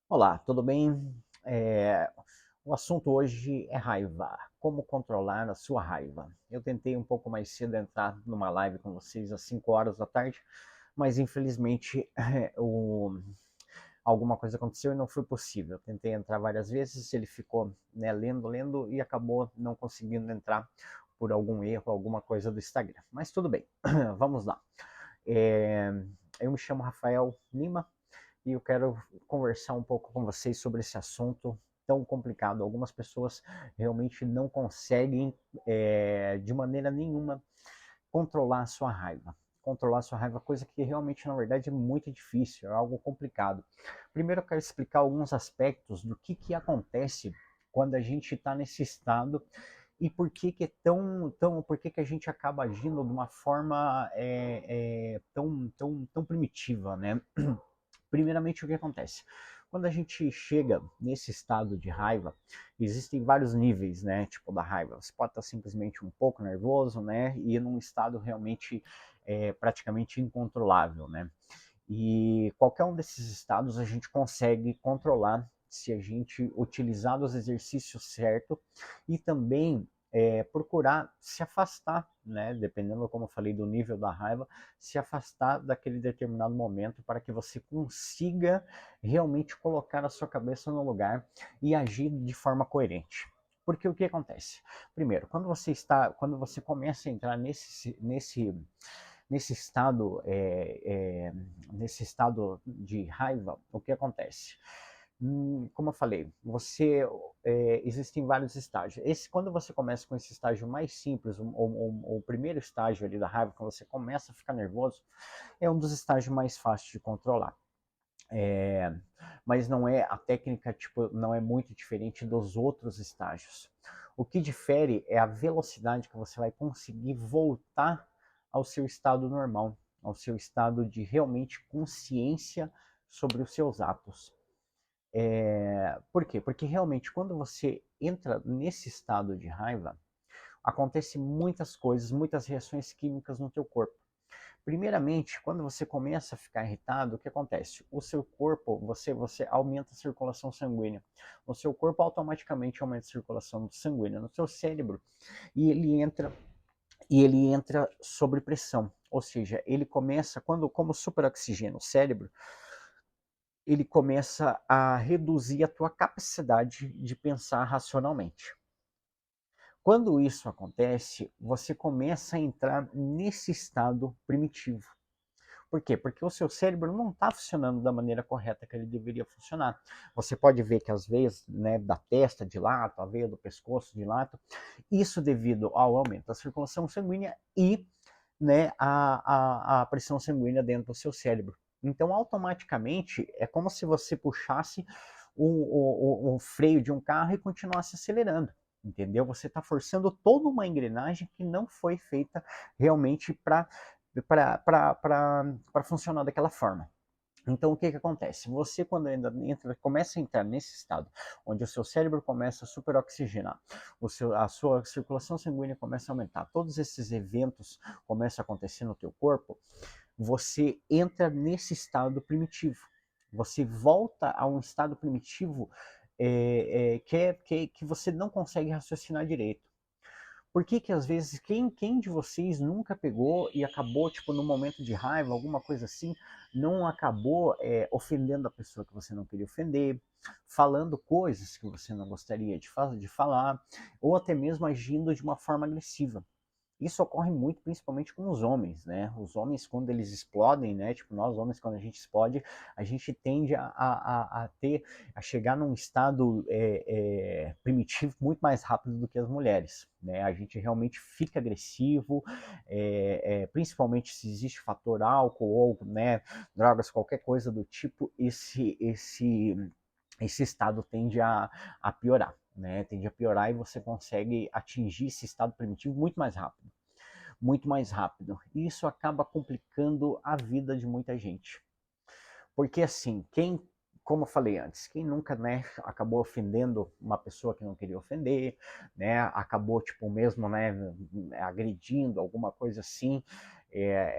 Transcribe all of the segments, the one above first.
Olá, tudo bem? O assunto hoje é raiva. Como controlar a sua raiva? Eu tentei um pouco mais cedo entrar numa live com vocês às 5 horas da tarde, mas infelizmente alguma coisa aconteceu e não foi possível. Eu tentei entrar várias vezes, ele ficou, né, lendo e acabou não conseguindo entrar por algum erro, alguma coisa do Instagram. Mas tudo bem, vamos lá. É, eu me chamo Rafael Lima, e eu quero conversar um pouco com vocês sobre esse assunto tão complicado. Algumas pessoas realmente não conseguem, de maneira nenhuma, controlar a sua raiva. Controlar a sua raiva, coisa que realmente, na verdade, é muito difícil, é algo complicado. Primeiro, eu quero explicar alguns aspectos do que acontece quando a gente está nesse estado e por que é por que a gente acaba agindo de uma forma tão primitiva, né? Primeiramente, o que acontece? Quando a gente chega nesse estado de raiva, existem vários níveis, né? Tipo, da raiva. Você pode estar simplesmente um pouco nervoso, né? E num estado realmente praticamente incontrolável, né? E qualquer um desses estados a gente consegue controlar se a gente utilizar os exercícios certos e também procurar se afastar, né? Dependendo, como eu falei, do nível da raiva, se afastar daquele determinado momento para que você consiga realmente colocar a sua cabeça no lugar e agir de forma coerente. Porque o que acontece? Primeiro, quando você começa a entrar nesse estado, nesse estado de raiva, o que acontece? Como eu falei, existem vários estágios. Quando você começa com esse estágio mais simples, o primeiro estágio ali da raiva, quando você começa a ficar nervoso, é um dos estágios mais fáceis de controlar. É, mas não é a técnica, tipo, não é muito diferente dos outros estágios. O que difere é a velocidade que você vai conseguir voltar ao seu estado normal, ao seu estado de realmente consciência sobre os seus atos. Por quê? Porque realmente quando você entra nesse estado de raiva, acontece muitas coisas, muitas reações químicas no teu corpo. Primeiramente, quando você começa a ficar irritado, o que acontece? O seu corpo, você aumenta a circulação sanguínea. O seu corpo automaticamente aumenta a circulação sanguínea no seu cérebro e ele entra sob pressão. Ou seja, ele começa, como superoxigena o cérebro, ele começa a reduzir a tua capacidade de pensar racionalmente. Quando isso acontece, você começa a entrar nesse estado primitivo. Por quê? Porque o seu cérebro não está funcionando da maneira correta que ele deveria funcionar. Você pode ver que as veias, né, da testa dilatam, a veia do pescoço dilata. Isso devido ao aumento da circulação sanguínea e, né, a pressão sanguínea dentro do seu cérebro. Então, automaticamente, é como se você puxasse o freio de um carro e continuasse acelerando. Entendeu? Você está forçando toda uma engrenagem que não foi feita realmente para funcionar daquela forma. Então, o que acontece? Você, quando começa a entrar nesse estado, onde o seu cérebro começa a superoxigenar, a sua circulação sanguínea começa a aumentar, todos esses eventos começam a acontecer no teu corpo, você entra nesse estado primitivo. Você volta a um estado primitivo que você não consegue raciocinar direito. Por que que às vezes, quem de vocês nunca pegou e acabou, tipo, num momento de raiva, alguma coisa assim, não acabou ofendendo a pessoa que você não queria ofender, falando coisas que você não gostaria de falar, ou até mesmo agindo de uma forma agressiva? Isso ocorre muito, principalmente com os homens, né? Os homens, quando eles explodem, né? Tipo, nós homens, quando a gente explode, a gente tende a chegar num estado primitivo muito mais rápido do que as mulheres, né? A gente realmente fica agressivo, principalmente se existe fator álcool ou, né, drogas, qualquer coisa do tipo, esse estado tende a piorar, né? Tende a piorar e você consegue atingir esse estado primitivo muito mais rápido. Muito mais rápido. E isso acaba complicando a vida de muita gente. Porque assim, como eu falei antes, quem nunca, né, acabou ofendendo uma pessoa que não queria ofender, né, acabou, tipo, mesmo, né, agredindo, alguma coisa assim,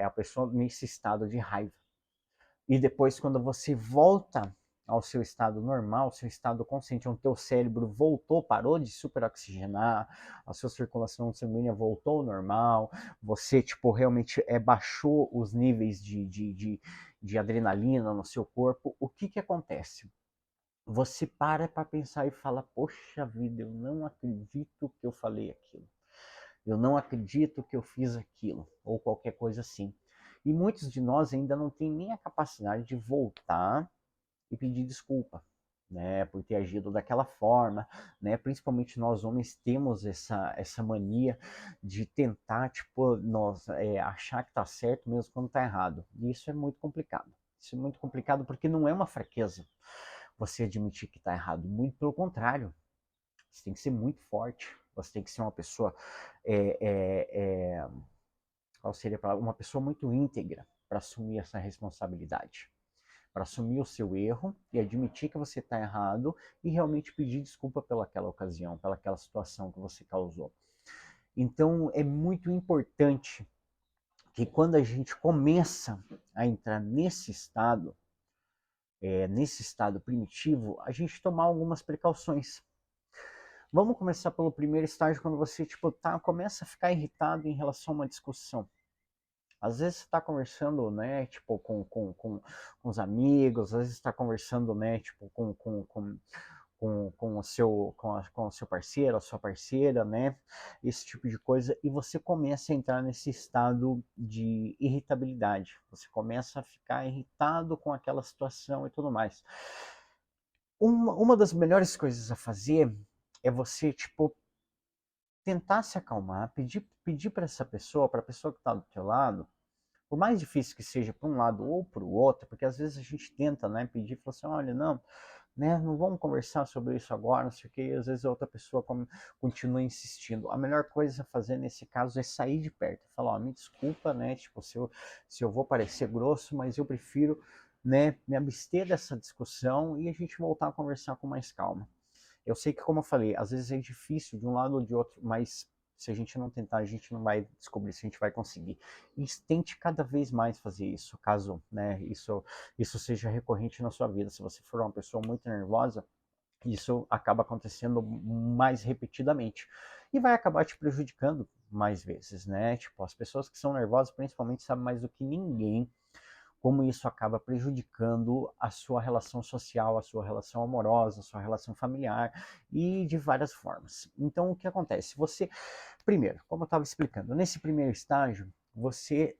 a pessoa nesse estado de raiva. E depois, quando você volta ao seu estado normal, seu estado consciente, onde o teu cérebro voltou, parou de superoxigenar, a sua circulação sanguínea voltou ao normal, você, tipo, realmente baixou os níveis de adrenalina no seu corpo, o que que acontece? Você para pensar e fala, poxa vida, eu não acredito que eu falei aquilo. Eu não acredito que eu fiz aquilo, ou qualquer coisa assim. E muitos de nós ainda não têm nem a capacidade de voltar e pedir desculpa, né, por ter agido daquela forma, né, principalmente nós homens temos essa mania de tentar, tipo, nós achar que tá certo mesmo quando tá errado. E isso é muito complicado. Isso é muito complicado porque não é uma fraqueza você admitir que tá errado. Muito pelo contrário, você tem que ser muito forte. Você tem que ser uma pessoa, é, é, é, qual seria a palavra? Uma pessoa muito íntegra para assumir essa responsabilidade, para assumir o seu erro e admitir que você está errado e realmente pedir desculpa pelaquela ocasião, pelaquela situação que você causou. Então é muito importante que quando a gente começa a entrar nesse estado primitivo, a gente tomar algumas precauções. Vamos começar pelo primeiro estágio, quando você tipo começa a ficar irritado em relação a uma discussão. Às vezes você está conversando, né, tipo, com os amigos, às vezes está conversando, né, tipo, com o seu parceiro, a sua parceira, né, esse tipo de coisa, e você começa a entrar nesse estado de irritabilidade. Você começa a ficar irritado com aquela situação e tudo mais. Uma das melhores coisas a fazer é você, tipo, tentar se acalmar, pedir para essa pessoa, para a pessoa que está do teu lado, por mais difícil que seja para um lado ou para o outro, porque às vezes a gente tenta, né, pedir, falar assim, olha, não, né, não vamos conversar sobre isso agora, não sei o que, e às vezes a outra pessoa continua insistindo. A melhor coisa a fazer nesse caso é sair de perto, falar, ó, me desculpa, né, tipo, se eu vou parecer grosso, mas eu prefiro, né, me abster dessa discussão e a gente voltar a conversar com mais calma. Eu sei que, como eu falei, às vezes é difícil de um lado ou de outro, mas se a gente não tentar, a gente não vai descobrir se a gente vai conseguir. E tente cada vez mais fazer isso, caso, né, isso seja recorrente na sua vida. Se você for uma pessoa muito nervosa, isso acaba acontecendo mais repetidamente e vai acabar te prejudicando mais vezes, né? Tipo, as pessoas que são nervosas, principalmente, sabem mais do que ninguém como isso acaba prejudicando a sua relação social, a sua relação amorosa, a sua relação familiar e de várias formas. Então, o que acontece? Você, primeiro, como eu estava explicando, nesse primeiro estágio, você,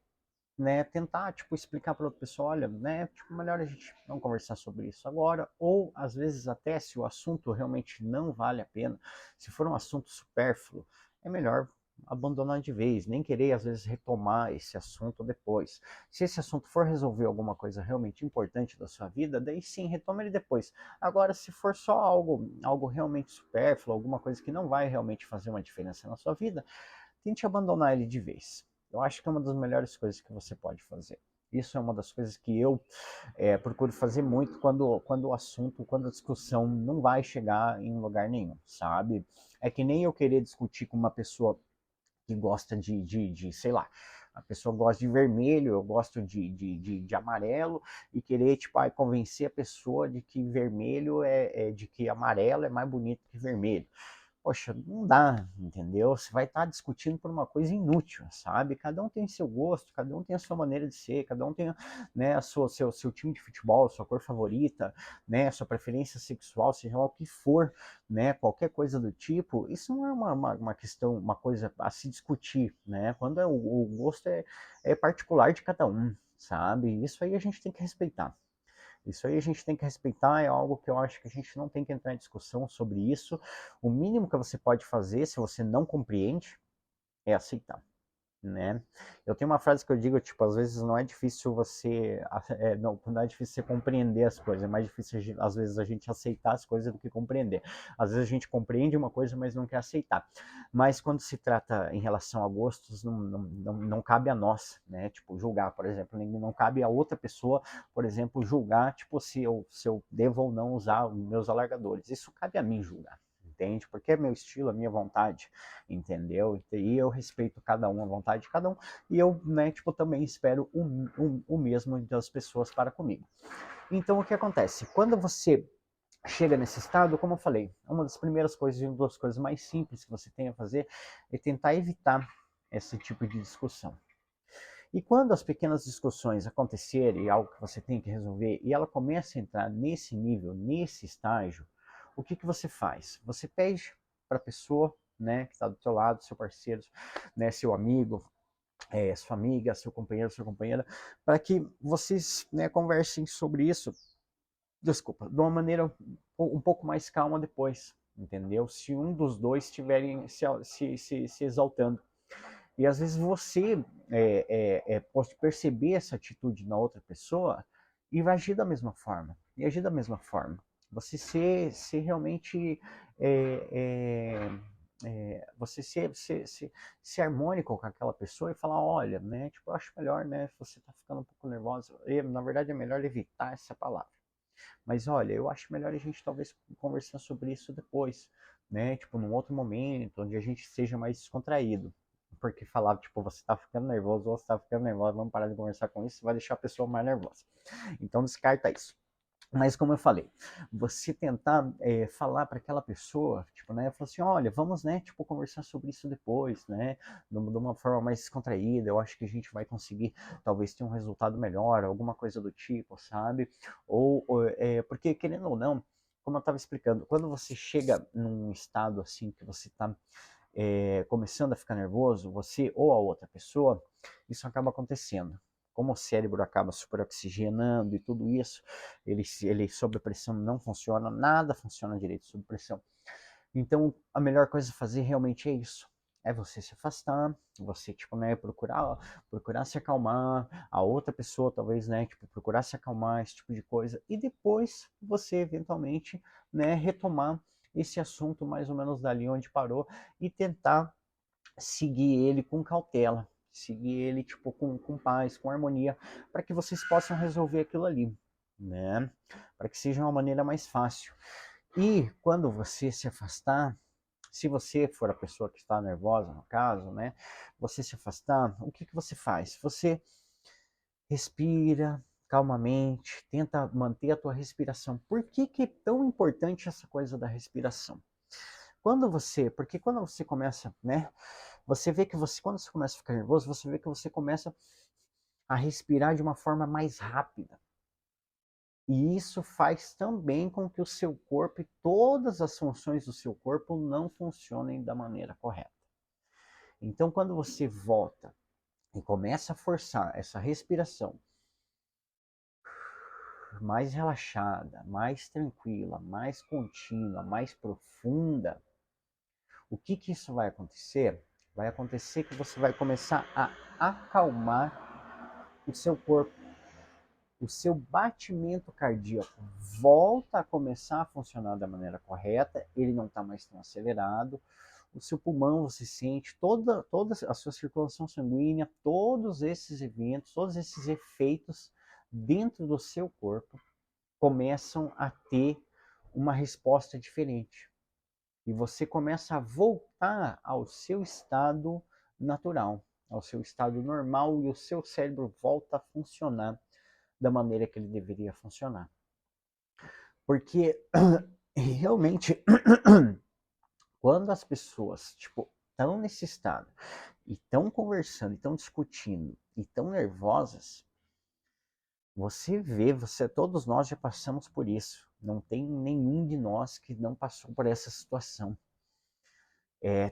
né, tentar, tipo, explicar para outra pessoa, olha, né, tipo, melhor a gente não conversar sobre isso agora, ou às vezes até se o assunto realmente não vale a pena, se for um assunto supérfluo, é melhor abandonar de vez, nem querer às vezes retomar esse assunto depois. Se esse assunto for resolver alguma coisa realmente importante da sua vida, daí sim, retoma ele depois. Agora, se for só algo realmente supérfluo, alguma coisa que não vai realmente fazer uma diferença na sua vida, tente abandonar ele de vez. Eu acho que é uma das melhores coisas que você pode fazer. Isso é uma das coisas que eu procuro fazer muito quando o assunto, quando a discussão não vai chegar em lugar nenhum, sabe? É que nem eu querer discutir com uma pessoa que gosta sei lá, a pessoa gosta de vermelho, eu gosto de amarelo, e querer, tipo, convencer a pessoa de que vermelho de que amarelo é mais bonito que vermelho. Poxa, não dá, entendeu? Você vai estar discutindo por uma coisa inútil, sabe? Cada um tem seu gosto, cada um tem a sua maneira de ser, cada um tem, né, seu time de futebol, sua cor favorita, né, sua preferência sexual, seja lá o que for, né, qualquer coisa do tipo. Isso não é uma questão, uma coisa a se discutir, né? Quando o gosto é particular de cada um, sabe? Isso aí a gente tem que respeitar. Isso aí a gente tem que respeitar, é algo que eu acho que a gente não tem que entrar em discussão sobre isso. O mínimo que você pode fazer, se você não compreende, é aceitar, né? Eu tenho uma frase que eu digo, tipo, às vezes não é difícil não é difícil você compreender as coisas, é mais difícil às vezes a gente aceitar as coisas do que compreender. Às vezes a gente compreende uma coisa, mas não quer aceitar. Mas quando se trata em relação a gostos, não cabe a nós, né? Tipo, julgar, por exemplo, não cabe a outra pessoa, por exemplo, julgar, tipo, se eu devo ou não usar os meus alargadores. Isso cabe a mim julgar. Entende? Porque é meu estilo, a minha vontade, entendeu? E eu respeito cada um, a vontade de cada um, e eu, né, tipo, também espero o mesmo das pessoas para comigo. Então, o que acontece? Quando você chega nesse estado, como eu falei, uma das primeiras coisas e uma das coisas mais simples que você tem a fazer é tentar evitar esse tipo de discussão. E quando as pequenas discussões acontecerem, algo que você tem que resolver, e ela começa a entrar nesse nível, nesse estágio, o que, que você faz? Você pede para a pessoa, né, que está do seu lado, seu parceiro, né, seu amigo, sua amiga, seu companheiro, sua companheira, para que vocês, né, conversem sobre isso, desculpa, de uma maneira um pouco mais calma depois, entendeu? Se um dos dois estiverem se exaltando. E às vezes você pode perceber essa atitude na outra pessoa e vai agir da mesma forma. E agir da mesma forma. Você ser realmente. Você ser harmônico com aquela pessoa e falar: olha, né? Tipo, eu acho melhor, né? Você tá ficando um pouco nervosa. E, na verdade, é melhor evitar essa palavra. Mas olha, eu acho melhor a gente talvez conversar sobre isso depois, né? Tipo, num outro momento, onde a gente seja mais descontraído. Porque falar, tipo, você tá ficando nervoso ou você tá ficando nervosa, vamos parar de conversar com isso, vai deixar a pessoa mais nervosa. Então descarta isso. Mas como eu falei, você tentar falar para aquela pessoa, tipo, né, falar assim, olha, vamos, né, tipo, conversar sobre isso depois, né, de uma forma mais descontraída, eu acho que a gente vai conseguir, talvez, ter um resultado melhor, alguma coisa do tipo, sabe? Porque, querendo ou não, como eu estava explicando, quando você chega num estado, assim, que você está começando a ficar nervoso, você ou a outra pessoa, isso acaba acontecendo. Como o cérebro acaba superoxigenando e tudo isso, ele sob pressão não funciona, nada funciona direito sob pressão. Então, a melhor coisa a fazer realmente é isso. É você se afastar, você, tipo, né, procurar se acalmar, a outra pessoa talvez, né, tipo, procurar se acalmar, esse tipo de coisa, e depois você, eventualmente, né, retomar esse assunto mais ou menos dali onde parou e tentar seguir ele com cautela, seguir ele, tipo, com paz, com harmonia, para que vocês possam resolver aquilo ali, né, para que seja uma maneira mais fácil. E quando você se afastar, se você for a pessoa que está nervosa, no caso, né? Você se afastar, o que, que você faz? Você respira calmamente, tenta manter a tua respiração. Por que, que é tão importante essa coisa da respiração? Porque quando você começa, né? Você vê que quando você começa a ficar nervoso, você vê que você começa a respirar de uma forma mais rápida. E isso faz também com que o seu corpo e todas as funções do seu corpo não funcionem da maneira correta. Então, quando você volta e começa a forçar essa respiração mais relaxada, mais tranquila, mais contínua, mais profunda, o que que isso vai acontecer? Vai acontecer que você vai começar a acalmar o seu corpo. O seu batimento cardíaco volta a começar a funcionar da maneira correta, ele não está mais tão acelerado, o seu pulmão você sente, toda a sua circulação sanguínea, todos esses eventos, todos esses efeitos dentro do seu corpo começam a ter uma resposta diferente. E você começa a voltar ao seu estado natural, ao seu estado normal, e o seu cérebro volta a funcionar da maneira que ele deveria funcionar. Porque realmente, quando as pessoas, tipo, estão nesse estado, e estão conversando, estão discutindo, e estão nervosas, você vê, todos nós já passamos por isso. Não tem nenhum de nós que não passou por essa situação.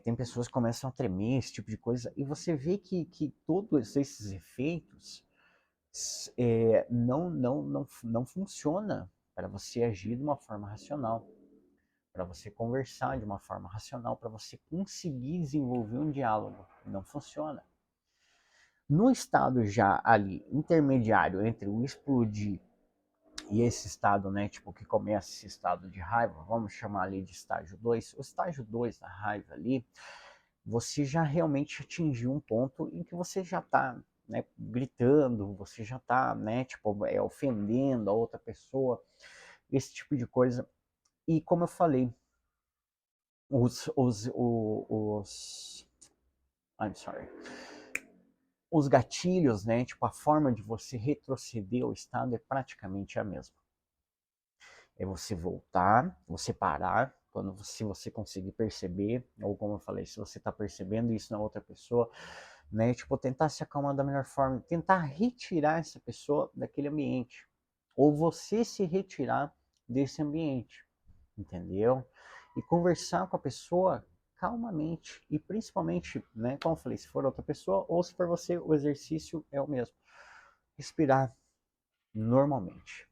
Tem pessoas que começam a tremer, esse tipo de coisa, e você vê que todos esses efeitos não funciona para você agir de uma forma racional, para você conversar de uma forma racional, para você conseguir desenvolver um diálogo. Não funciona. No estado já ali intermediário entre o explodir e esse estado, né, tipo, que começa esse estado de raiva, vamos chamar ali de estágio 2, o estágio 2 da raiva ali, você já realmente atingiu um ponto em que você já está, né, gritando, você já está, né, tipo, ofendendo a outra pessoa, esse tipo de coisa. E como eu falei, os I'm sorry, os gatilhos, né, tipo, a forma de você retroceder ao estado é praticamente a mesma. É você voltar, você parar, se você conseguir perceber, ou como eu falei, se você está percebendo isso na outra pessoa, né? Tipo, tentar se acalmar da melhor forma, tentar retirar essa pessoa daquele ambiente, ou você se retirar desse ambiente, entendeu? E conversar com a pessoa calmamente e principalmente, né, como eu falei, se for outra pessoa ou se for você, o exercício é o mesmo. Respirar normalmente.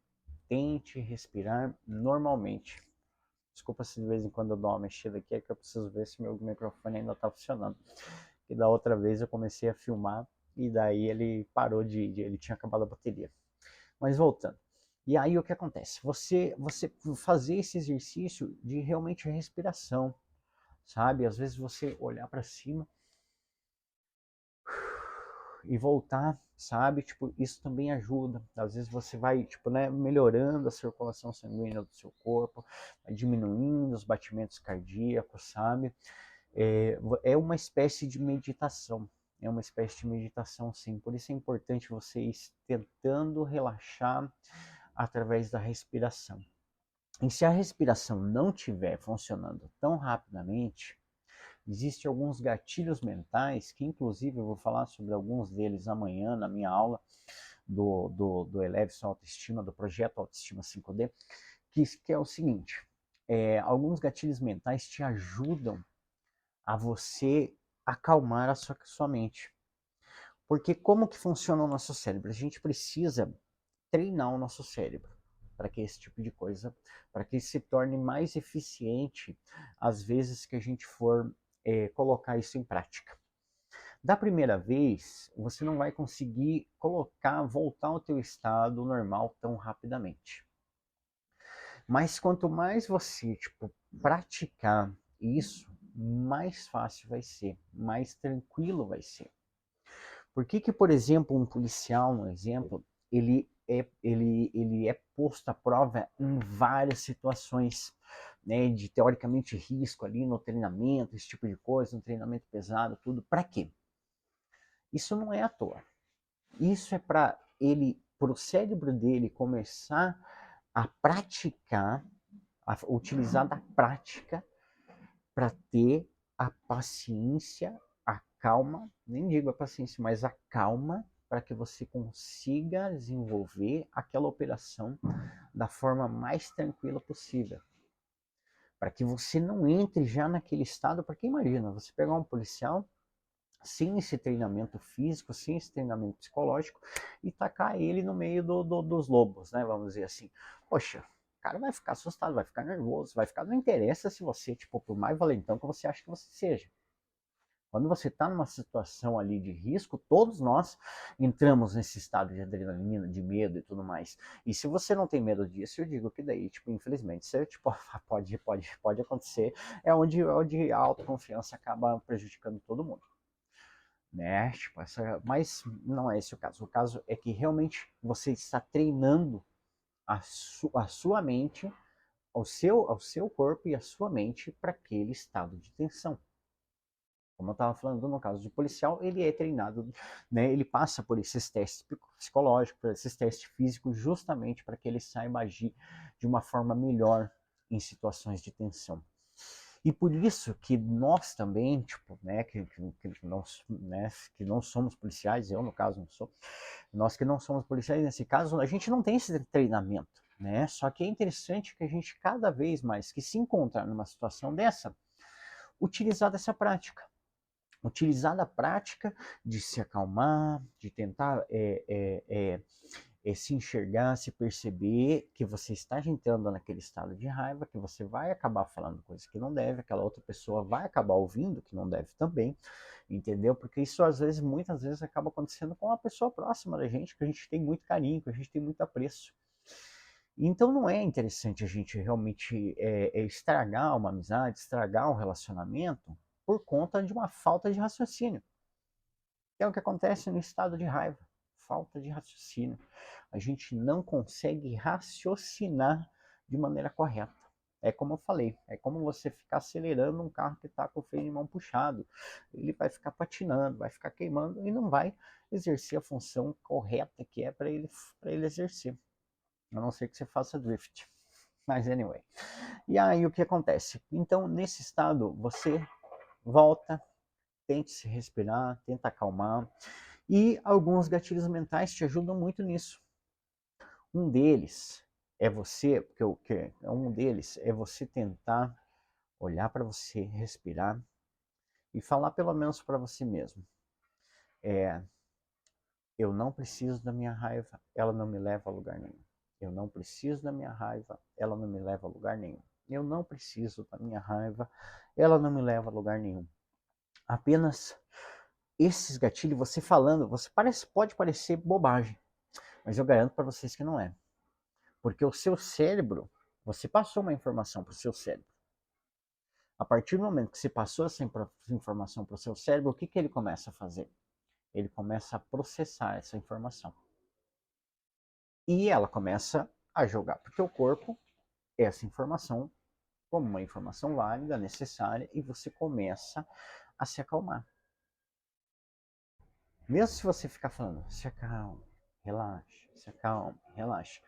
Tente respirar normalmente. Desculpa se de vez em quando eu dou uma mexida aqui, é que eu preciso ver se meu microfone ainda está funcionando. E da outra vez eu comecei a filmar e daí ele parou ele tinha acabado a bateria. Mas voltando. E aí o que acontece? Você fazer esse exercício de realmente respiração, sabe? Às vezes você olhar para cima e voltar, sabe? Tipo, isso também ajuda. Às vezes você vai, tipo, né, melhorando a circulação sanguínea do seu corpo, vai diminuindo os batimentos cardíacos, sabe? É uma espécie de meditação. É uma espécie de meditação, sim. Por isso é importante você ir tentando relaxar através da respiração. E se a respiração não estiver funcionando tão rapidamente, existem alguns gatilhos mentais, que inclusive eu vou falar sobre alguns deles amanhã na minha aula do Eleve Sua Autoestima, do projeto Autoestima 5D, que é o seguinte, alguns gatilhos mentais te ajudam a você acalmar a sua mente. Porque como que funciona o nosso cérebro? A gente precisa treinar o nosso cérebro para que esse tipo de coisa, para que ele se torne mais eficiente às vezes que a gente for colocar isso em prática. Da primeira vez, você não vai conseguir voltar ao teu estado normal tão rapidamente. Mas quanto mais você, tipo, praticar isso, mais fácil vai ser, mais tranquilo vai ser. Por que, por exemplo, um policial, um exemplo, ele é posto à prova em várias situações, né, de teoricamente risco ali no treinamento, esse tipo de coisa, no treinamento pesado, tudo. Para quê? Isso não é à toa. Isso é para o cérebro dele começar a praticar, a utilizar da prática para ter a paciência, a calma, nem digo a paciência, mas a calma para que você consiga desenvolver aquela operação da forma mais tranquila possível. Para que você não entre já naquele estado, porque imagina, você pegar um policial sem esse treinamento físico, sem esse treinamento psicológico, e tacar ele no meio dos lobos, né? Vamos dizer assim. Poxa, o cara vai ficar assustado, vai ficar nervoso, vai ficar. Não interessa se você, tipo, por mais valentão que você acha que você seja. Quando você está numa situação ali de risco, todos nós entramos nesse estado de adrenalina, de medo e tudo mais. E se você não tem medo disso, eu digo que daí, tipo, infelizmente, você, tipo, pode acontecer, onde a autoconfiança acaba prejudicando todo mundo. Né? Tipo, mas não é esse o caso. O caso é que realmente você está treinando a sua mente, ao seu corpo e a sua mente para aquele estado de tensão. Como eu estava falando, no caso de policial, ele é treinado, né? Ele passa por esses testes psicológicos, por esses testes físicos, justamente para que ele saiba agir de uma forma melhor em situações de tensão. E por isso que nós também, tipo, né, que não somos policiais, eu no caso não sou, nós que não somos policiais, nesse caso, a gente não tem esse treinamento, né? Só que é interessante que a gente cada vez mais que se encontrar numa situação dessa, utilizar dessa prática. Utilizar da prática de se acalmar, de tentar se enxergar, se perceber que você está entrando naquele estado de raiva, que você vai acabar falando coisas que não deve, aquela outra pessoa vai acabar ouvindo que não deve também, entendeu? Porque isso às vezes, muitas vezes acaba acontecendo com uma pessoa próxima da gente, que a gente tem muito carinho, que a gente tem muito apreço. Então não é interessante a gente realmente estragar uma amizade, estragar um relacionamento por conta de uma falta de raciocínio. É o que acontece no estado de raiva, falta de raciocínio. A gente não consegue raciocinar de maneira correta. É como eu falei, é como você ficar acelerando um carro que está com o freio de mão puxado. Ele vai ficar patinando, vai ficar queimando e não vai exercer a função correta que é para ele exercer. A não ser que você faça drift. Mas anyway. E aí o que acontece? Então, nesse estado, você volta, tente se respirar, tenta acalmar. E alguns gatilhos mentais te ajudam muito nisso. Um deles é você, um deles é você tentar olhar para você, respirar e falar pelo menos para você mesmo. Eu não preciso da minha raiva, ela não me leva a lugar nenhum. Eu não preciso da minha raiva, ela não me leva a lugar nenhum. Eu não preciso da minha raiva, ela não me leva a lugar nenhum. Apenas esses gatilhos, você falando, pode parecer bobagem, mas eu garanto para vocês que não é. Porque o seu cérebro, você passou uma informação para o seu cérebro. A partir do momento que você passou essa informação para o seu cérebro, o que ele começa a fazer? Ele começa a processar essa informação. E ela começa a jogar para o teu corpo essa informação como uma informação válida, necessária, e você começa a se acalmar. Mesmo se você ficar falando, se acalma, relaxa, se acalma, relaxa,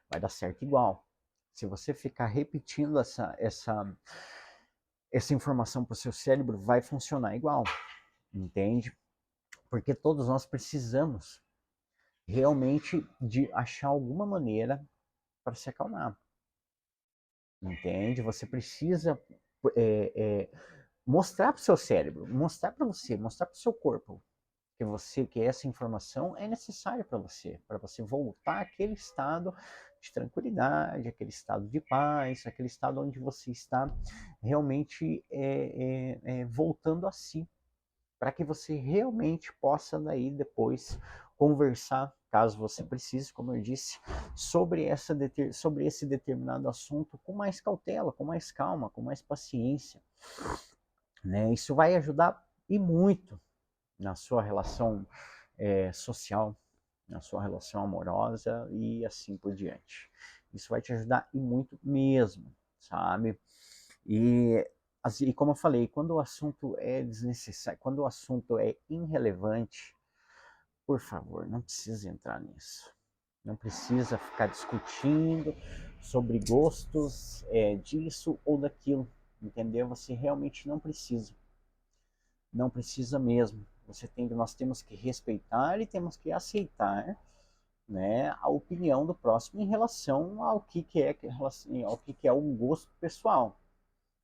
vai dar certo igual. Se você ficar repetindo essa informação para o seu cérebro, vai funcionar igual, entende? Porque todos nós precisamos realmente de achar alguma maneira para se acalmar, entende? Você precisa é, é, mostrar para o seu cérebro, mostrar para você, mostrar para o seu corpo que essa informação é necessária para você voltar àquele estado de tranquilidade, aquele estado de paz, aquele estado onde você está realmente voltando a si, para que você realmente possa daí depois conversar, caso você precise, como eu disse, sobre esse determinado assunto com mais cautela, com mais calma, com mais paciência, né? Isso vai ajudar e muito na sua relação social, na sua relação amorosa e assim por diante. Isso vai te ajudar e muito mesmo, sabe? E, e como eu falei, quando o assunto é desnecessário, quando o assunto é irrelevante, por favor, não precisa entrar nisso. Não precisa ficar discutindo sobre gostos disso ou daquilo, entendeu? Você realmente não precisa. Não precisa mesmo. Nós temos que respeitar e temos que aceitar, né, a opinião do próximo em relação ao que é um gosto pessoal.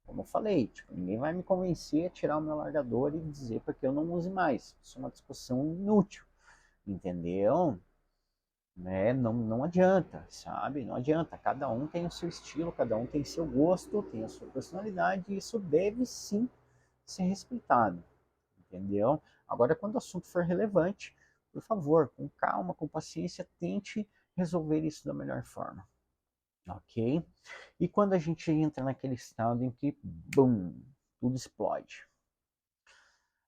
Como eu falei, tipo, ninguém vai me convencer a tirar o meu largador e dizer para que eu não use mais. Isso é uma discussão inútil, entendeu? Né? Não adianta, sabe? Não adianta. Cada um tem o seu estilo, cada um tem seu gosto, tem a sua personalidade, e isso deve sim ser respeitado, entendeu? Agora, quando o assunto for relevante, por favor, com calma, com paciência, tente resolver isso da melhor forma, ok? E quando a gente entra naquele estado em que, bum, tudo explode,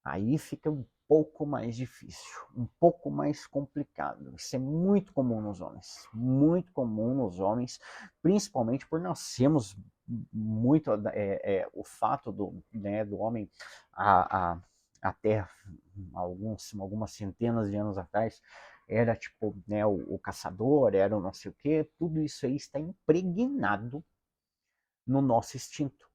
aí fica um pouco mais difícil, um pouco mais complicado. Isso é muito comum nos homens, muito comum nos homens, principalmente por nós sermos muito o fato do homem a, até algumas centenas de anos atrás era tipo, né, o caçador, era o não sei o que, tudo isso aí está impregnado no nosso instinto.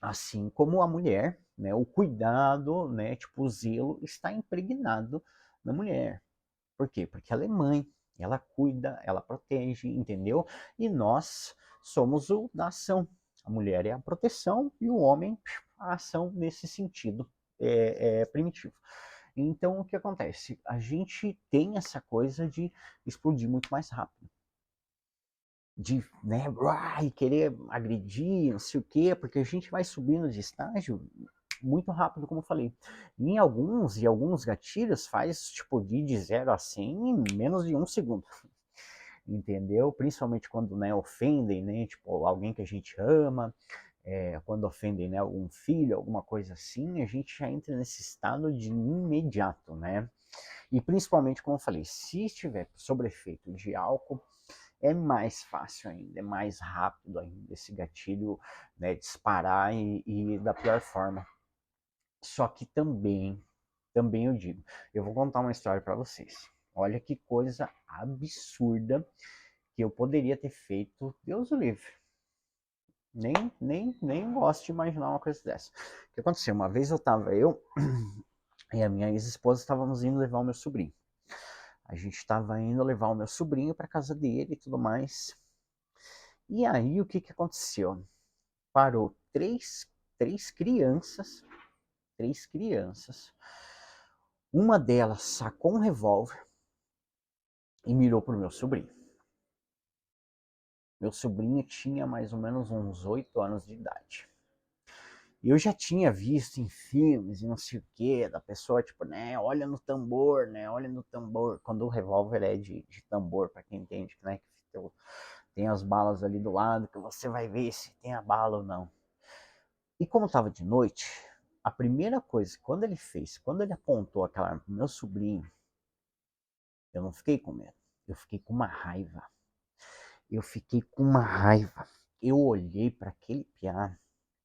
Assim como a mulher, né, o cuidado, né, tipo, o zelo está impregnado na mulher. Por quê? Porque ela é mãe, ela cuida, ela protege, entendeu? E nós somos o da ação. A mulher é a proteção e o homem a ação nesse sentido primitivo. Então, o que acontece? A gente tem essa coisa de explodir muito mais rápido, de, né, e querer agredir, não sei o quê, porque a gente vai subindo de estágio muito rápido, como eu falei. E alguns gatilhos faz tipo de 0 a 100 em menos de um segundo. Entendeu? Principalmente quando, né, ofendem, né, tipo, alguém que a gente ama, quando ofendem, né, algum filho, alguma coisa assim, a gente já entra nesse estado de imediato, né? E principalmente, como eu falei, se estiver sob efeito de álcool, é mais fácil ainda, é mais rápido ainda esse gatilho, né, disparar e da pior forma. Só que também eu digo, eu vou contar uma história para vocês. Olha que coisa absurda que eu poderia ter feito, Deus o livre. Nem gosto de imaginar uma coisa dessa. O que aconteceu? Uma vez eu e a minha ex-esposa estávamos indo levar o meu sobrinho. A gente estava indo levar o meu sobrinho para casa dele e tudo mais. E aí o que que aconteceu? Parou três crianças, três crianças. Uma delas sacou um revólver e mirou pro meu sobrinho. Meu sobrinho tinha mais ou menos uns 8 anos de idade. E eu já tinha visto em filmes e não sei o que, da pessoa, tipo, né, olha no tambor, né, olha no tambor. Quando o revólver é de tambor, para quem entende, né, que tem as balas ali do lado, que você vai ver se tem a bala ou não. E como estava de noite, a primeira coisa, quando ele fez, quando ele apontou aquela arma pro meu sobrinho, eu não fiquei com medo, eu fiquei com uma raiva. Eu fiquei com uma raiva. Eu olhei para aquele piá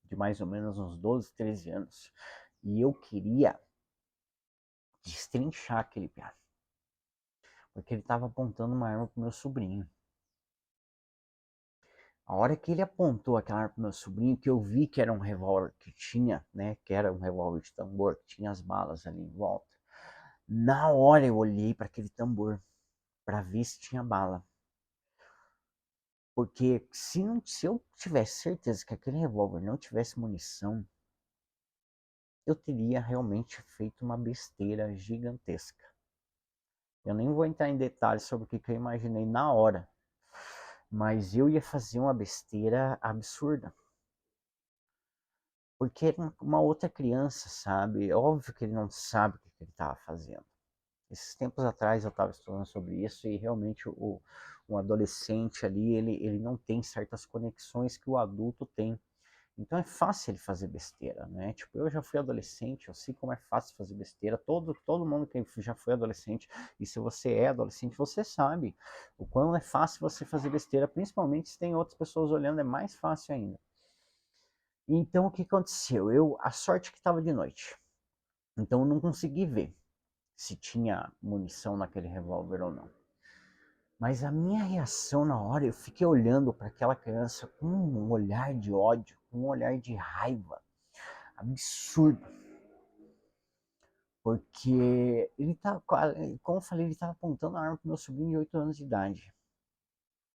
de mais ou menos uns 12, 13 anos e eu queria destrinchar aquele piá. Porque ele estava apontando uma arma pro meu sobrinho. A hora que ele apontou aquela arma pro meu sobrinho, que eu vi que era um revólver que tinha, né, que era um revólver de tambor, que tinha as balas ali em volta. Na hora eu olhei para aquele tambor para ver se tinha bala. Porque se eu tivesse certeza que aquele revólver não tivesse munição, eu teria realmente feito uma besteira gigantesca. Eu nem vou entrar em detalhes sobre o que eu imaginei na hora, mas eu ia fazer uma besteira absurda. Porque era uma outra criança, sabe? É óbvio que ele não sabe o que ele estava fazendo. Esses tempos atrás eu estava estudando sobre isso e realmente um adolescente ali, ele não tem certas conexões que o adulto tem. Então é fácil ele fazer besteira, né? Tipo, eu já fui adolescente, eu sei como é fácil fazer besteira. Todo mundo que já foi adolescente, e se você é adolescente, você sabe o quão é fácil você fazer besteira, principalmente se tem outras pessoas olhando, é mais fácil ainda. Então o que aconteceu? A sorte que estava de noite. Então eu não consegui ver se tinha munição naquele revólver ou não. Mas a minha reação na hora, eu fiquei olhando para aquela criança com um olhar de ódio, com um olhar de raiva absurdo. Porque ele tá, como eu falei, ele tava apontando a arma pro meu sobrinho de 8 anos de idade.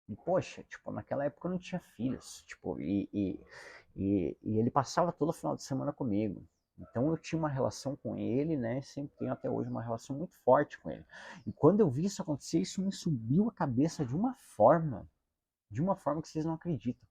E, poxa, tipo, naquela época eu não tinha filhos, tipo, e ele passava todo final de semana comigo. Então eu tinha uma relação com ele, né? Sempre tenho até hoje uma relação muito forte com ele. E quando eu vi isso acontecer, isso me subiu a cabeça de uma forma que vocês não acreditam.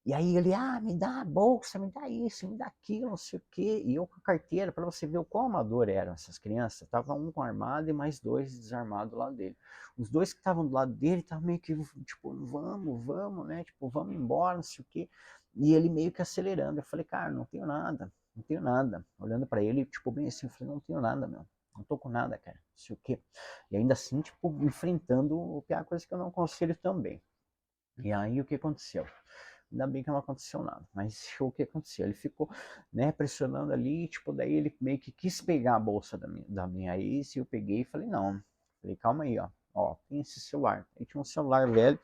E aí ele, me dá a bolsa, me dá isso, me dá aquilo, não sei o quê. E eu com a carteira, para você ver o quão amador eram essas crianças. Tava um com armado e mais dois desarmados do lado dele. Os dois que estavam do lado dele estavam meio que, tipo, vamos, né? Tipo, vamos embora, não sei o quê. E ele meio que acelerando. Eu falei, cara, não tenho nada, não tenho nada. Olhando para ele, tipo, bem assim, eu falei, não tenho nada, meu. Não tô com nada, cara, não sei o quê. E ainda assim, tipo, enfrentando o que é a coisa que eu não aconselho também. E aí o que aconteceu? Ainda bem que não aconteceu nada, mas o que aconteceu? Ele ficou, né, pressionando ali, tipo, daí ele meio que quis pegar a bolsa da minha ex e eu peguei e falei, não. Falei, calma aí, ó, tem esse celular. Aí tinha um celular velho,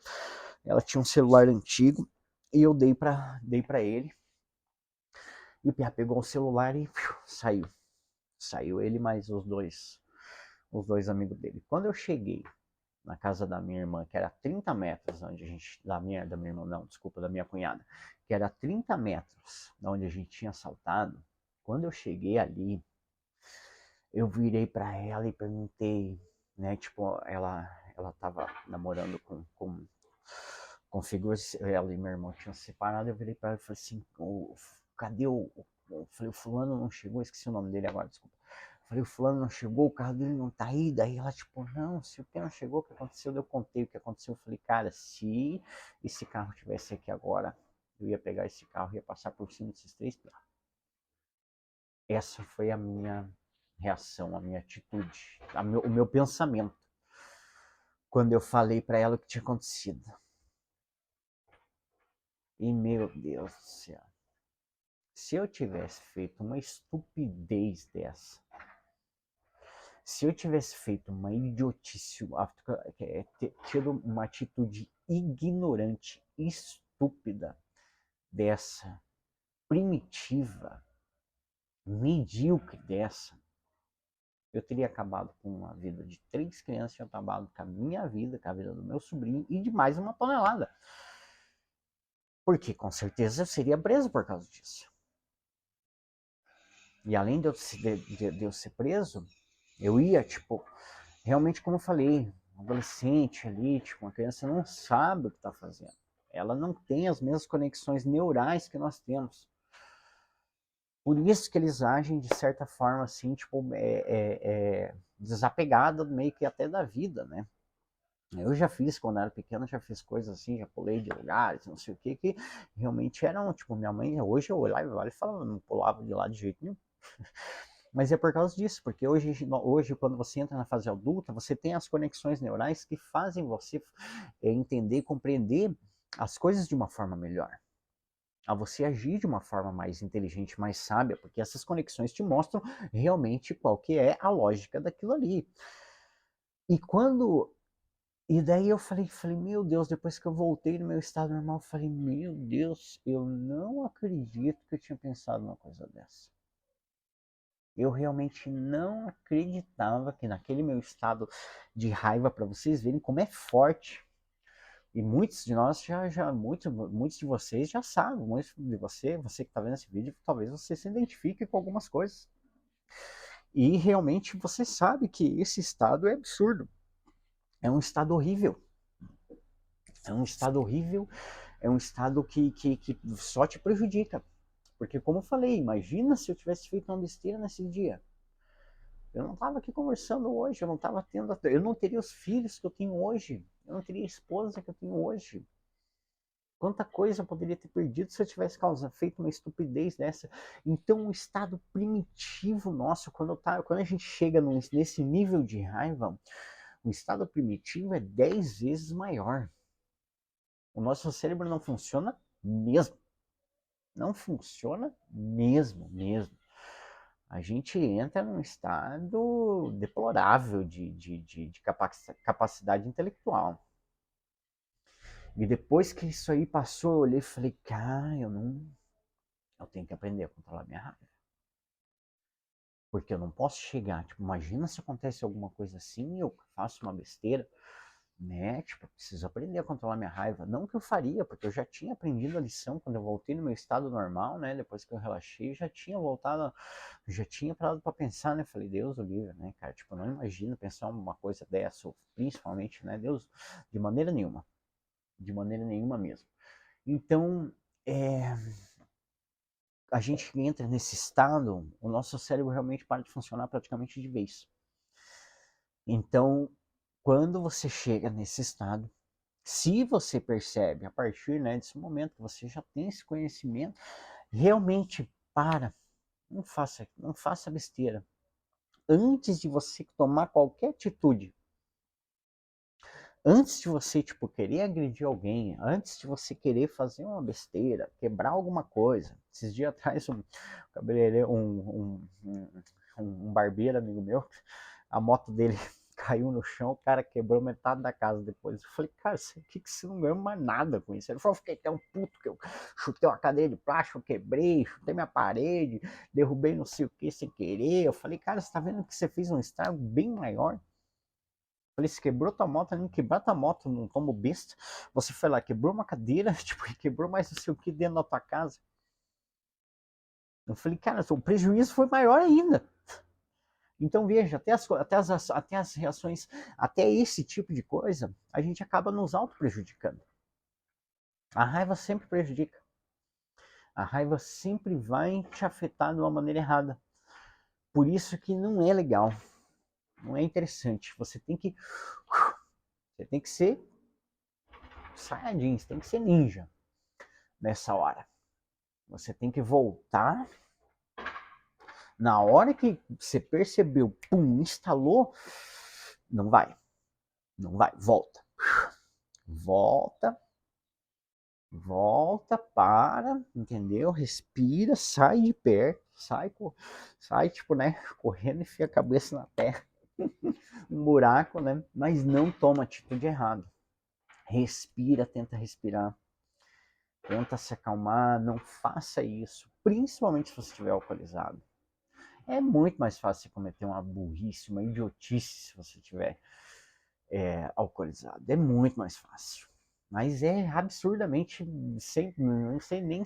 ela tinha um celular antigo e eu dei pra ele. E o Pia pegou o celular e saiu. Saiu ele mais os dois amigos dele. Quando eu cheguei na casa da minha irmã, que era 30 metros onde a gente. Da minha irmã, não, desculpa, da minha cunhada, que era 30 metros da onde a gente tinha assaltado. Quando eu cheguei ali, eu virei para ela e perguntei, né? Tipo, ela tava namorando com figuras, ela e meu irmão tinham separado. Eu virei para ela e falei assim: cadê eu falei, o fulano não chegou, esqueci o nome dele agora, desculpa. Falei, o fulano não chegou, o carro dele não tá aí. Daí ela, tipo, não, se o que não chegou, o que aconteceu? Eu contei o que aconteceu. Eu falei, cara, se esse carro tivesse aqui agora, eu ia pegar esse carro e ia passar por cima desses três carros. Essa foi a minha reação, a minha atitude, o meu pensamento quando eu falei para ela o que tinha acontecido. E meu Deus do céu, se eu tivesse feito uma estupidez dessa, se eu tivesse feito uma idiotice, tido uma atitude ignorante, estúpida, dessa, primitiva, medíocre dessa, eu teria acabado com uma vida de 3 crianças, tinha acabado com a minha vida, com a vida do meu sobrinho e de mais uma tonelada. Porque com certeza eu seria preso por causa disso. E além de eu ser preso, eu ia, tipo, realmente como eu falei, um adolescente ali, tipo, uma criança não sabe o que está fazendo. Ela não tem as mesmas conexões neurais que nós temos. Por isso que eles agem de certa forma assim, tipo, desapegado meio que até da vida, né? Eu já fiz, quando era pequeno, já fiz coisas assim, já pulei de lugares, não sei o que realmente eram, tipo, minha mãe, hoje eu olhava e falava, não pulava de lá de jeito nenhum. Mas é por causa disso, porque hoje, quando você entra na fase adulta, você tem as conexões neurais que fazem você entender e compreender as coisas de uma forma melhor. A você agir de uma forma mais inteligente, mais sábia, porque essas conexões te mostram realmente qual que é a lógica daquilo ali. E quando e daí eu falei, meu Deus, depois que eu voltei no meu estado normal, eu falei, meu Deus, eu não acredito que eu tinha pensado numa coisa dessa. Eu realmente não acreditava que naquele meu estado de raiva, para vocês verem como é forte. E muitos de nós muitos de vocês já sabem, muitos de você que está vendo esse vídeo, talvez você se identifique com algumas coisas. E realmente você sabe que esse estado é absurdo. É um estado horrível. É um estado horrível, é um estado que só te prejudica. Porque como eu falei, imagina se eu tivesse feito uma besteira nesse dia. Eu não estava aqui conversando hoje, eu não teria os filhos que eu tenho hoje, eu não teria a esposa que eu tenho hoje. Quanta coisa eu poderia ter perdido se eu tivesse feito uma estupidez dessa. Então, o estado primitivo nosso, quando a gente chega nesse nível de raiva, o estado primitivo é 10 vezes maior. O nosso cérebro não funciona mesmo. Não funciona mesmo. A gente entra num estado deplorável de capacidade intelectual. E depois que isso aí passou, eu olhei e falei, cara, eu tenho que aprender a controlar minha raiva. Porque eu não posso chegar, tipo, imagina se acontece alguma coisa assim, eu faço uma besteira, né? Tipo, eu preciso aprender a controlar minha raiva. Não que eu faria, porque eu já tinha aprendido a lição quando eu voltei no meu estado normal, né? Depois que eu relaxei, já tinha voltado, já tinha parado para pensar, né? Falei, Deus o livre, né, cara? Tipo, eu não imagino pensar uma coisa dessa, ou principalmente, né? Deus, de maneira nenhuma mesmo. Então, é, a gente entra nesse estado, o nosso cérebro realmente para de funcionar praticamente de vez. Então, quando você chega nesse estado, se você percebe a partir, né, desse momento que você já tem esse conhecimento, realmente para, não faça besteira. Antes de você tomar qualquer atitude, antes de você tipo querer agredir alguém, antes de você querer fazer uma besteira, quebrar alguma coisa. Esses dias atrás um cabeleireiro, um barbeiro amigo meu, a moto dele caiu no chão, o cara quebrou metade da casa depois. Eu falei, cara, que você não ganhou mais nada com isso? Ele falou, fiquei tão puto que eu chutei uma cadeira de plástico, quebrei, chutei minha parede, derrubei não sei o que sem querer. Eu falei, cara, você tá vendo que você fez um estrago bem maior? Falei, se quebrou tua moto, nem quebrar tua moto, não como besta. Você foi lá, quebrou uma cadeira, tipo, quebrou mais não sei o que dentro da tua casa. Eu falei, cara, o prejuízo foi maior ainda. Então veja, até as reações, até esse tipo de coisa, a gente acaba nos auto prejudicando. A raiva sempre prejudica. A raiva sempre vai te afetar de uma maneira errada. Por isso que não é legal, não é interessante. Você tem que ser Saiyajin, você tem que ser ninja nessa hora. Você tem que voltar. Na hora que você percebeu, pum, instalou, não vai. Não vai, volta. Volta. Volta, para, entendeu? Respira, sai de perto, sai tipo, né, correndo e enfia a cabeça na terra, um buraco, né? Mas não toma atitude errada. Respira, tenta respirar. Tenta se acalmar, não faça isso, principalmente se você estiver alcoolizado. É muito mais fácil você cometer uma burrice, uma idiotice se você estiver alcoolizado. É muito mais fácil. Mas é absurdamente, não sei, nem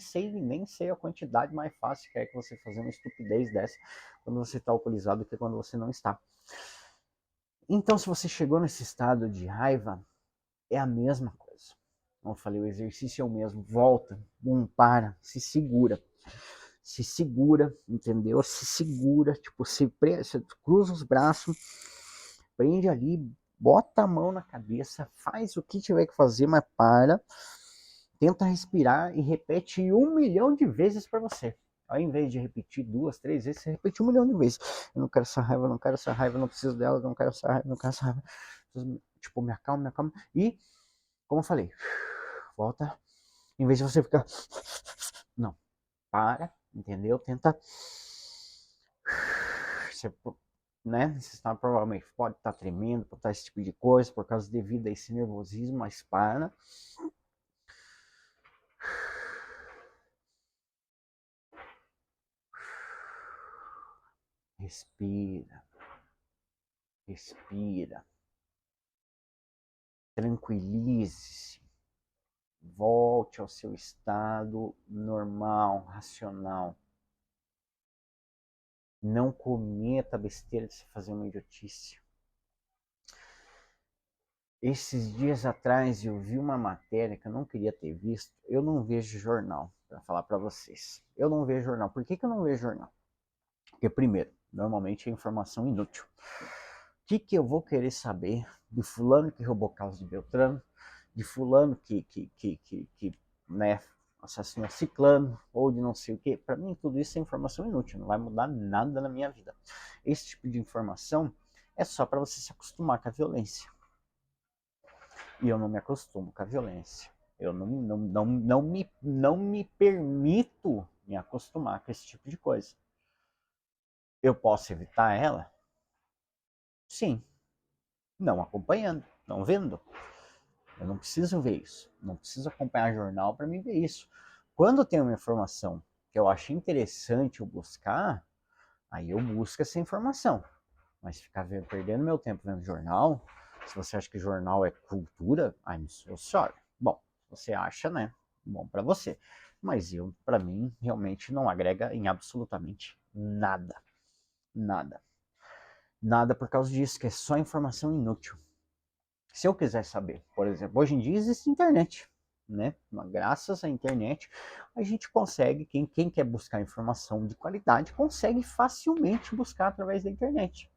sei a quantidade mais fácil que é que você fazer uma estupidez dessa quando você está alcoolizado do que quando você não está. Então, se você chegou nesse estado de raiva, é a mesma coisa. Como eu falei, o exercício é o mesmo. Volta, para, se segura, entendeu? Se segura, tipo, se cruza os braços, prende ali, bota a mão na cabeça, faz o que tiver que fazer, mas para, tenta respirar e repete 1 milhão de vezes para você. Ao invés de repetir 2, 3 vezes, você repete 1 milhão de vezes. Eu não quero essa raiva, não quero essa raiva, não preciso dela, não quero essa raiva, não quero essa raiva. Tipo, me acalma, me acalma. E, como eu falei, volta. Em vez de você ficar. Não, para, entendeu? Tenta. Você, né? Você está, provavelmente pode estar tremendo, pode estar esse tipo de coisa, por causa devido a esse nervosismo, mas para. Respira, respira. Tranquilize-se. Volte ao seu estado normal, racional. Não cometa a besteira de se fazer uma idiotice. Esses dias atrás eu vi uma matéria que eu não queria ter visto. Eu não vejo jornal, para falar para vocês. Eu não vejo jornal. Por que eu não vejo jornal? Porque, primeiro, normalmente é informação inútil. O que eu vou querer saber de fulano que roubou casa de Beltrano, de fulano que né, assassinou ciclano, ou de não sei o que? Para mim, tudo isso é informação inútil, não vai mudar nada na minha vida. Esse tipo de informação é só para você se acostumar com a violência. E eu não me acostumo com a violência. Eu não me permito me acostumar com esse tipo de coisa. Eu posso evitar ela? Sim. Não acompanhando, não vendo. Eu não preciso ver isso. Não preciso acompanhar jornal para me ver isso. Quando tem uma informação que eu acho interessante eu buscar, aí eu busco essa informação. Mas ficar perdendo meu tempo vendo jornal, se você acha que jornal é cultura, I'm so sorry. Bom, você acha, né? Bom para você. Mas eu, para mim, realmente não agrega em absolutamente nada. Nada. Nada por causa disso, que é só informação inútil. Se eu quiser saber, por exemplo, hoje em dia existe internet, né? Graças à internet, a gente consegue, quem quer buscar informação de qualidade, consegue facilmente buscar através da internet.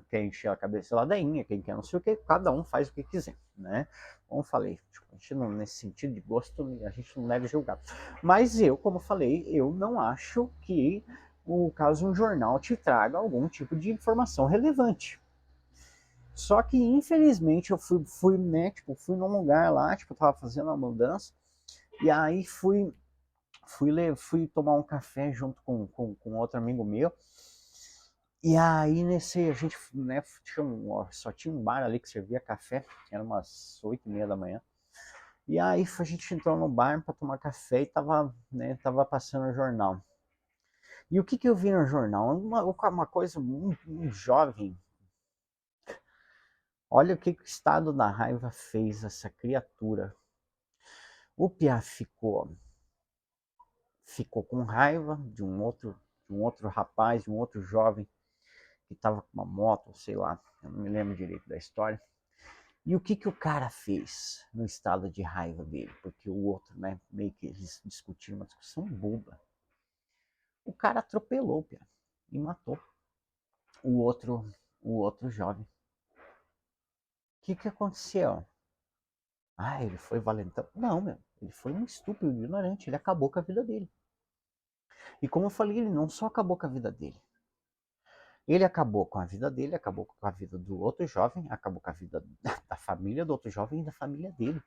Quer encher a cabeça ladainha, quem quer não sei o que, cada um faz o que quiser, né? Como eu falei, tipo, a gente não, nesse sentido de gosto, a gente não deve julgar. Mas eu, como falei, eu não acho que o caso um jornal te traga algum tipo de informação relevante. Só que, infelizmente, eu fui né, tipo, fui num lugar lá, tipo, eu tava fazendo uma mudança, e aí fui tomar um café junto com outro amigo meu, e aí a gente, né, só tinha um bar ali que servia café, era umas 8h30 da manhã, e aí a gente entrou no bar para tomar café e tava passando o jornal. E o que eu vi no jornal? Uma coisa, um jovem. Olha o que o estado da raiva fez essa criatura. O Piá ficou com raiva de um outro rapaz, de um outro jovem que estava com uma moto, sei lá, eu não me lembro direito da história. E o que o cara fez no estado de raiva dele? Porque o outro, né, meio que eles discutiram uma discussão boba. O cara atropelou o Piá e matou o outro, o outro jovem. O que aconteceu? Ah, ele foi valentão. Não, meu. Ele foi um estúpido, ignorante. Ele acabou com a vida dele. E como eu falei, ele não só acabou com a vida dele. Ele acabou com a vida dele, acabou com a vida do outro jovem, acabou com a vida da família do outro jovem e da família dele.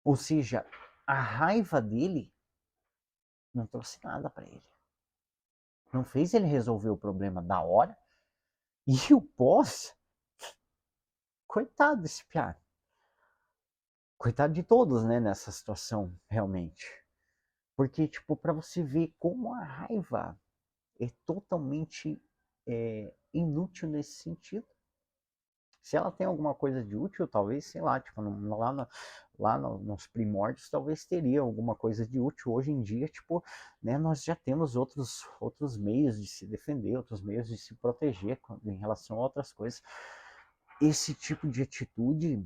Ou seja, a raiva dele não trouxe nada para ele. Não fez ele resolver o problema da hora. E o pós, coitado desse piá. Coitado de todos, né, nessa situação, realmente. Porque, tipo, para você ver como a raiva é totalmente inútil nesse sentido. Se ela tem alguma coisa de útil, talvez, sei lá, tipo, nos primórdios, talvez teria alguma coisa de útil. Hoje em dia, tipo, né, nós já temos outros meios de se defender, outros meios de se proteger em relação a outras coisas. Esse tipo de atitude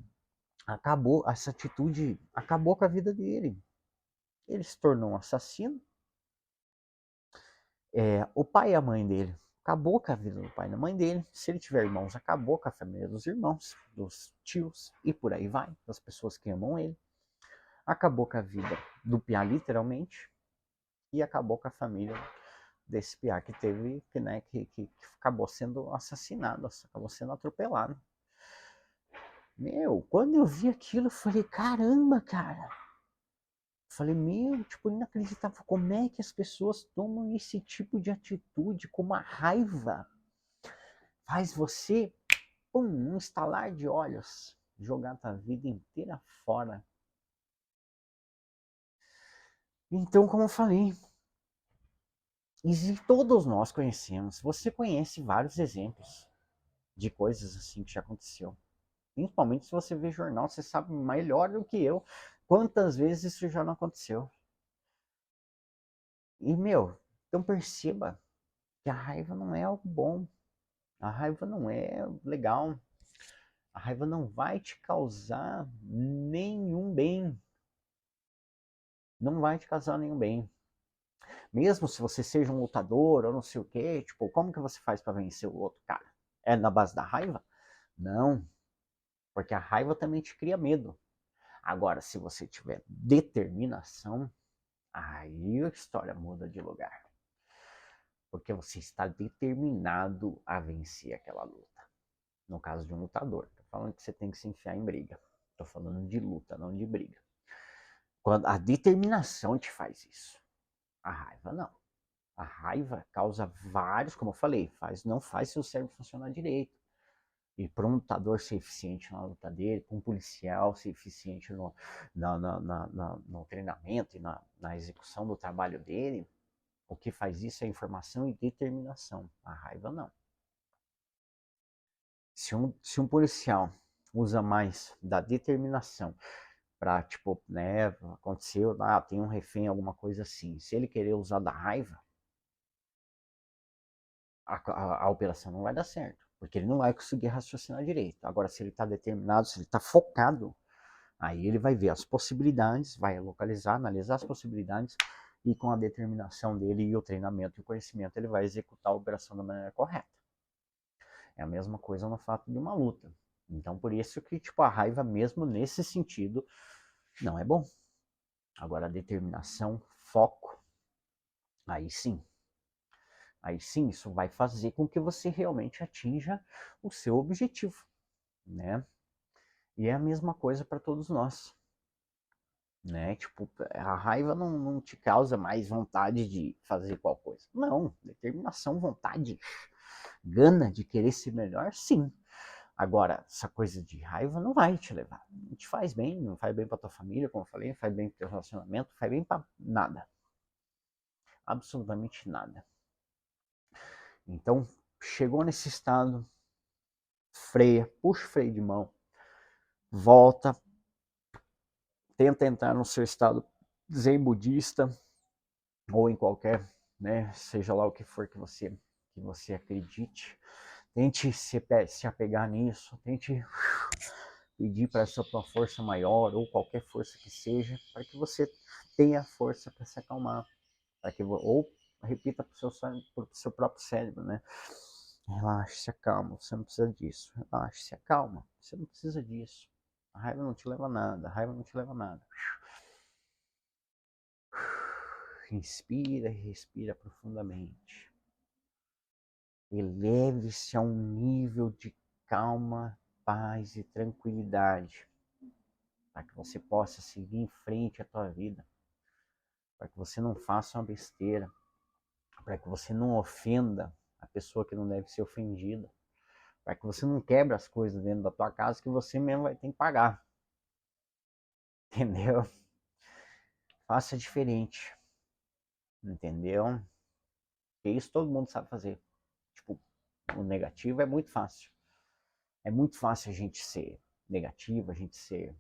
essa atitude acabou com a vida dele. Ele se tornou um assassino. O pai e a mãe dele, acabou com a vida do pai e da mãe dele. Se ele tiver irmãos, acabou com a família dos irmãos, dos tios e por aí vai, das pessoas que amam ele. Acabou com a vida do Piá, literalmente, e acabou com a família desse Piá que teve, que acabou sendo assassinado, acabou sendo atropelado. Meu, quando eu vi aquilo, eu falei, caramba, cara. Falei, meu, tipo, inacreditável. Como é que as pessoas tomam esse tipo de atitude com uma raiva? Faz você, pum, um estalar de olhos, jogar tua vida inteira fora. Então, como eu falei, todos nós conhecemos. Você conhece vários exemplos de coisas assim que já aconteceu. Principalmente se você vê jornal, você sabe melhor do que eu quantas vezes isso já não aconteceu. E, meu, então perceba que a raiva não é algo bom. A raiva não é legal. A raiva não vai te causar nenhum bem. Não vai te causar nenhum bem. Mesmo se você seja um lutador ou não sei o quê, tipo, como que você faz para vencer o outro cara? É na base da raiva? Não, porque a raiva também te cria medo. Agora, se você tiver determinação, aí a história muda de lugar. Porque você está determinado a vencer aquela luta. No caso de um lutador. Tô falando que você tem que se enfiar em briga. Tô falando de luta, não de briga. Quando a determinação te faz isso. A raiva não. A raiva causa vários, como eu falei, não faz seu cérebro funcionar direito. E para um lutador ser eficiente na luta dele, para um policial ser eficiente no treinamento e na execução do trabalho dele, o que faz isso é informação e determinação. A raiva não. Se um policial usa mais da determinação para, tipo, né, aconteceu, tem um refém, alguma coisa assim. Se ele querer usar da raiva, a operação não vai dar certo, porque ele não vai conseguir raciocinar direito. Agora, se ele está determinado, se ele está focado, aí ele vai ver as possibilidades, vai localizar, analisar as possibilidades e com a determinação dele e o treinamento e o conhecimento, ele vai executar a operação da maneira correta. É a mesma coisa no fato de uma luta. Então, por isso que, tipo, a raiva mesmo nesse sentido não é bom. Agora, a determinação, foco, aí sim. Aí sim, isso vai fazer com que você realmente atinja o seu objetivo, né? E é a mesma coisa para todos nós, né? Tipo, a raiva não te causa mais vontade de fazer qual coisa. Não, determinação, vontade, gana de querer ser melhor, sim. Agora, essa coisa de raiva não vai te levar. Não te faz bem, não faz bem para tua família, como eu falei, não faz bem para teu relacionamento, não faz bem para nada. Absolutamente nada. Então, chegou nesse estado, freia, puxa o freio de mão, volta, tenta entrar no seu estado zen budista ou em qualquer, né, seja lá o que for que você acredite. Tente se apegar nisso, tente pedir para essa tua força maior ou qualquer força que seja, para que você tenha força para se acalmar, para que ou repita para o seu próprio cérebro, né? Relaxe, se acalma, você não precisa disso. Relaxe, se acalma, você não precisa disso. A raiva não te leva a nada, a raiva não te leva a nada. Inspira e respira profundamente. Eleve-se a um nível de calma, paz e tranquilidade, para que você possa seguir em frente a tua vida, para que você não faça uma besteira, para que você não ofenda a pessoa que não deve ser ofendida, para que você não quebre as coisas dentro da tua casa que você mesmo vai ter que pagar. entendeu? Faça diferente, entendeu? Porque isso todo mundo sabe fazer. Tipo, o negativo é muito fácil. É muito fácil a gente ser negativo, a gente ser,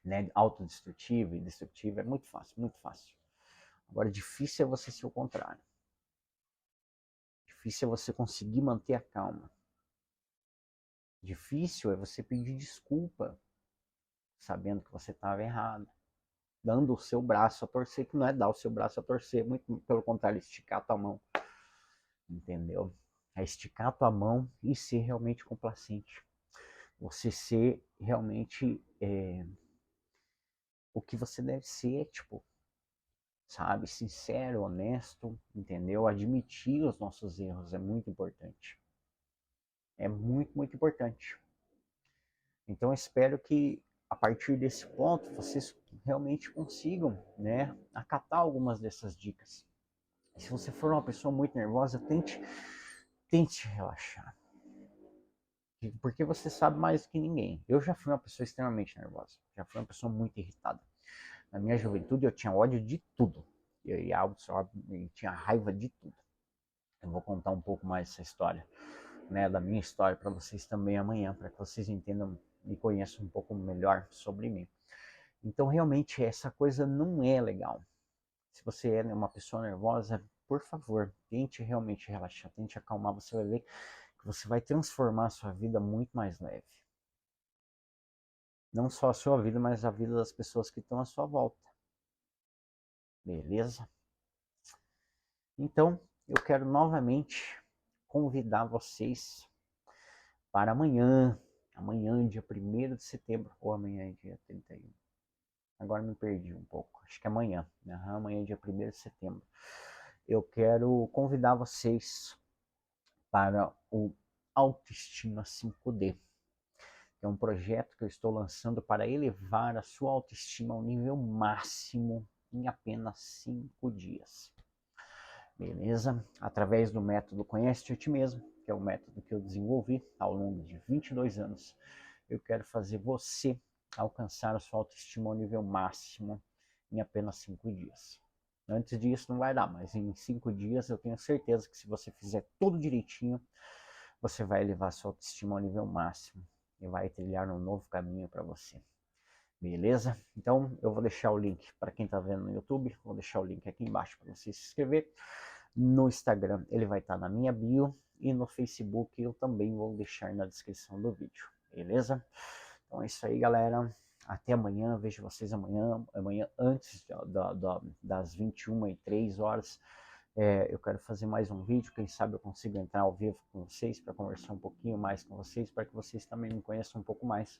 né, autodestrutivo e destrutivo. É muito fácil, muito fácil. Agora, difícil é você ser o contrário. Difícil é você conseguir manter a calma. Difícil é você pedir desculpa, sabendo que você estava errado. Dando o seu braço a torcer, que não é dar o seu braço a torcer, muito pelo contrário, esticar a tua mão. Entendeu? É esticar a tua mão e ser realmente complacente. Você ser realmente o que você deve ser, tipo, sabe? Sincero, honesto, entendeu? Admitir os nossos erros é muito importante. É muito, muito importante. Então eu espero que a partir desse ponto vocês realmente consigam, né, acatar algumas dessas dicas. Se você for uma pessoa muito nervosa, tente relaxar. Porque você sabe mais do que ninguém. Eu já fui uma pessoa extremamente nervosa. Já fui uma pessoa muito irritada. Na minha juventude eu tinha ódio de tudo. Eu tinha raiva de tudo. Eu vou contar um pouco mais essa história, né, da minha história para vocês também amanhã, para que vocês entendam e conheçam um pouco melhor sobre mim. Então realmente essa coisa não é legal. Se você é uma pessoa nervosa, por favor, tente realmente relaxar, tente acalmar, você vai ver que você vai transformar a sua vida muito mais leve. Não só a sua vida, mas a vida das pessoas que estão à sua volta. Beleza? Então, eu quero novamente convidar vocês para amanhã. Amanhã, dia 1º de setembro, ou amanhã, dia 31. Agora me perdi um pouco. Acho que é amanhã. Amanhã, dia 1º de setembro. Eu quero convidar vocês para o Autoestima 5D. É um projeto que eu estou lançando para elevar a sua autoestima ao nível máximo em apenas 5 dias. Beleza? Através do método Conhece-te a Ti Mesmo, que é o método que eu desenvolvi ao longo de 22 anos, eu quero fazer você alcançar a sua autoestima ao nível máximo em apenas 5 dias. Antes disso não vai dar, mas em 5 dias eu tenho certeza que se você fizer tudo direitinho, você vai elevar a sua autoestima ao nível máximo e vai trilhar um novo caminho para você. Beleza? Então eu vou deixar o link para quem está vendo no YouTube, vou deixar o link aqui embaixo para você se inscrever. No Instagram ele vai estar na minha bio e no Facebook eu também vou deixar na descrição do vídeo. Beleza? Então é isso aí, galera. Até amanhã, vejo vocês amanhã antes das 21h03. Eu quero fazer mais um vídeo, quem sabe eu consigo entrar ao vivo com vocês para conversar um pouquinho mais com vocês, para que vocês também me conheçam um pouco mais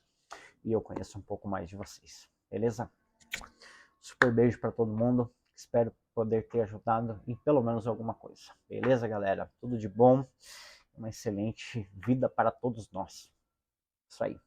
e eu conheça um pouco mais de vocês, beleza? Super beijo para todo mundo, espero poder ter ajudado em pelo menos alguma coisa, beleza, galera? Tudo de bom, uma excelente vida para todos nós. Isso aí.